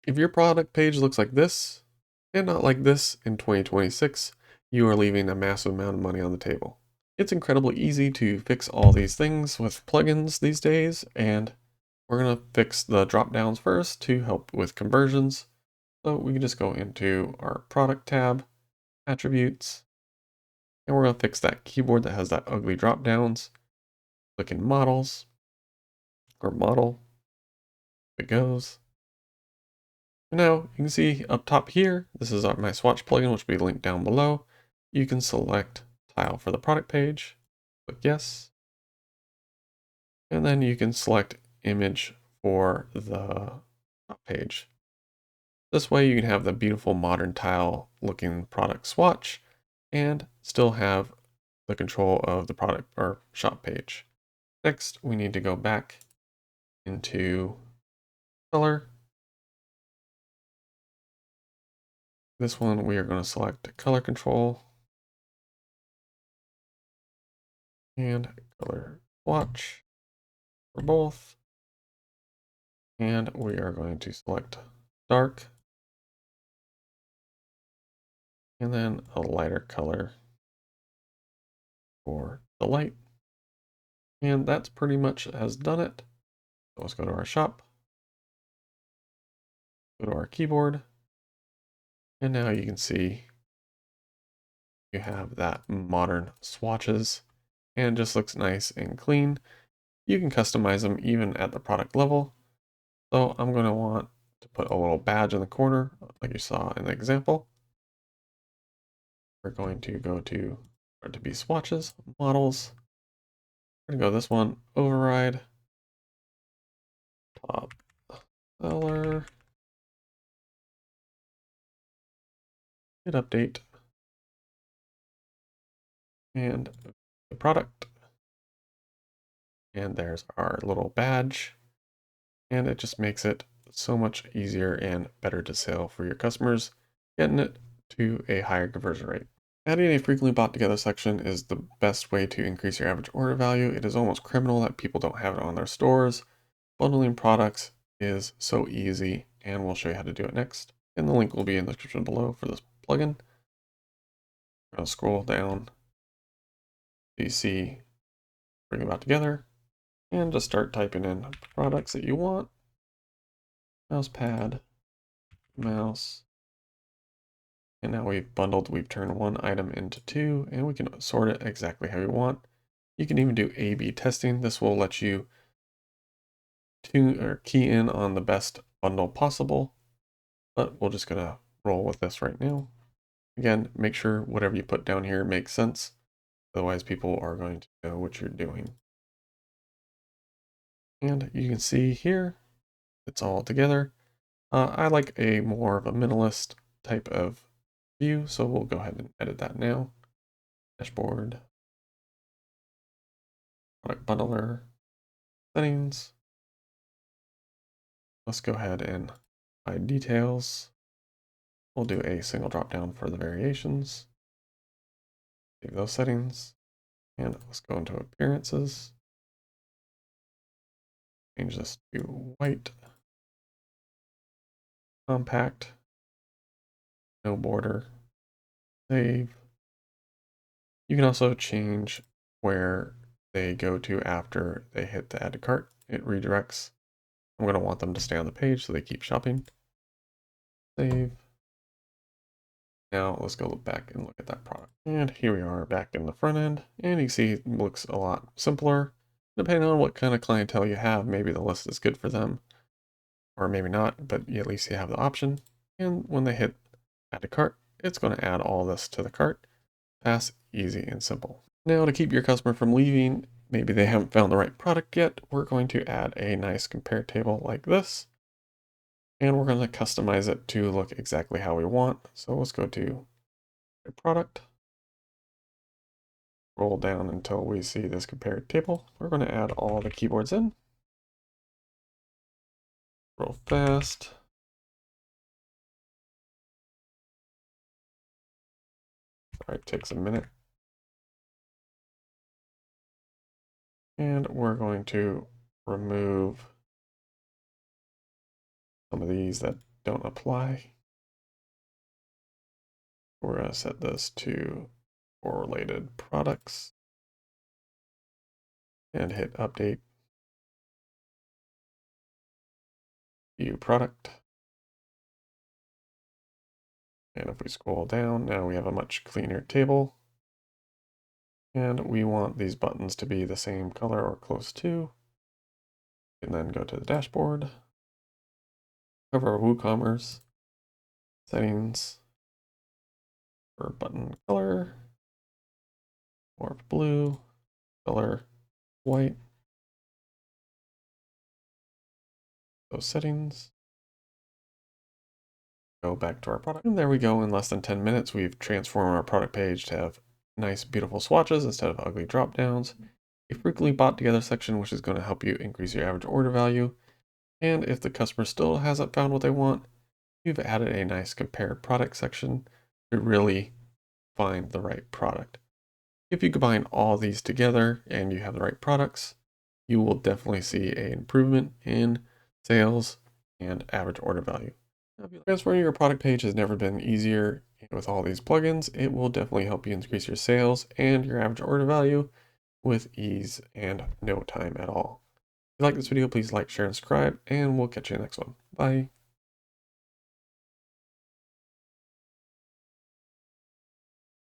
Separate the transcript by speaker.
Speaker 1: If your product page looks like this and not like this in 2026, you are leaving a massive amount of money on the table. It's incredibly easy to fix all these things with plugins these days, and we're going to fix the drop downs first to help with conversions. So we can just go into our product tab, attributes, and we're going to fix that keyboard that has that ugly drop downs. Click in models or model. It goes. And now you can see up top here, this is my Swatch plugin, which will be linked down below. You can select tile for the product page, click yes, and then you can select image for the top page. This way you can have the beautiful modern tile looking product swatch and still have the control of the product or shop page. Next, we need to go back into color. This one we are going to select color control and color swatch for both. And we are going to select dark and then a lighter color for the light. And that's pretty much has done it. So let's go to our shop, go to our keyboard, and now you can see you have that modern swatches and it just looks nice and clean. You can customize them even at the product level. So I'm going to want to put a little badge in the corner like you saw in the example. We're going to go to be swatches, models. We're going to go this one, override, top seller, hit update, and the product. And there's our little badge. And it just makes it so much easier and better to sell for your customers, getting it to a higher conversion rate. Adding a frequently bought together section is the best way to increase your average order value. It is almost criminal that people don't have it on their stores. Bundling products is so easy, and we'll show you how to do it next. And the link will be in the description below for this plugin. I'll scroll down so you see bring it about together and just start typing in products that you want. Mouse pad, mouse. And now we've turned one item into two, and we can sort it exactly how you want. You can even do A/B testing. This will let you tune or key in on the best bundle possible, but we're just gonna roll with this right now. Again, make sure whatever you put down here makes sense. Otherwise, people are going to know what you're doing. And you can see here, it's all together. I like a more of a minimalist type of view, so we'll go ahead and edit that now. Dashboard, product bundler, settings. Let's go ahead and hide details. We'll do a single drop down for the variations. Save those settings. And let's go into appearances. Change this to white. Compact. No border. Save. You can also change where they go to after they hit the add to cart. It redirects. I'm going to want them to stay on the page so they keep shopping. Save. Now let's go back and look at that product. And here we are back in the front end. And you see it looks a lot simpler. Depending on what kind of clientele you have, maybe the list is good for them. Or maybe not, but at least you have the option. And when they hit add to cart, it's going to add all this to the cart. Fast, easy, and simple. Now to keep your customer from leaving, maybe they haven't found the right product yet, we're going to add a nice compare table like this. And we're going to customize it to look exactly how we want. So let's go to a product. Roll down until we see this compare table. We're going to add all the keyboards in. Roll fast. All right, takes a minute. And we're going to remove some of these that don't apply. We're going to set this to correlated products and hit update. View product. And if we scroll down, now we have a much cleaner table. And we want these buttons to be the same color or close to. And then go to the dashboard. Cover our WooCommerce. Settings. For button color. Morph blue. Color white. Those settings. Go back to our product. And there we go. In less than 10 minutes, we've transformed our product page to have nice, beautiful swatches instead of ugly drop downs. A frequently bought together section, which is going to help you increase your average order value. And if the customer still hasn't found what they want, you've added a nice compared product section to really find the right product. If you combine all these together and you have the right products, you will definitely see an improvement in sales and average order value. Transferring your product page has never been easier. With all these plugins, it will definitely help you increase your sales and your average order value with ease and no time at all. If you like this video, please like, share, and subscribe, and we'll catch you in the next one. Bye.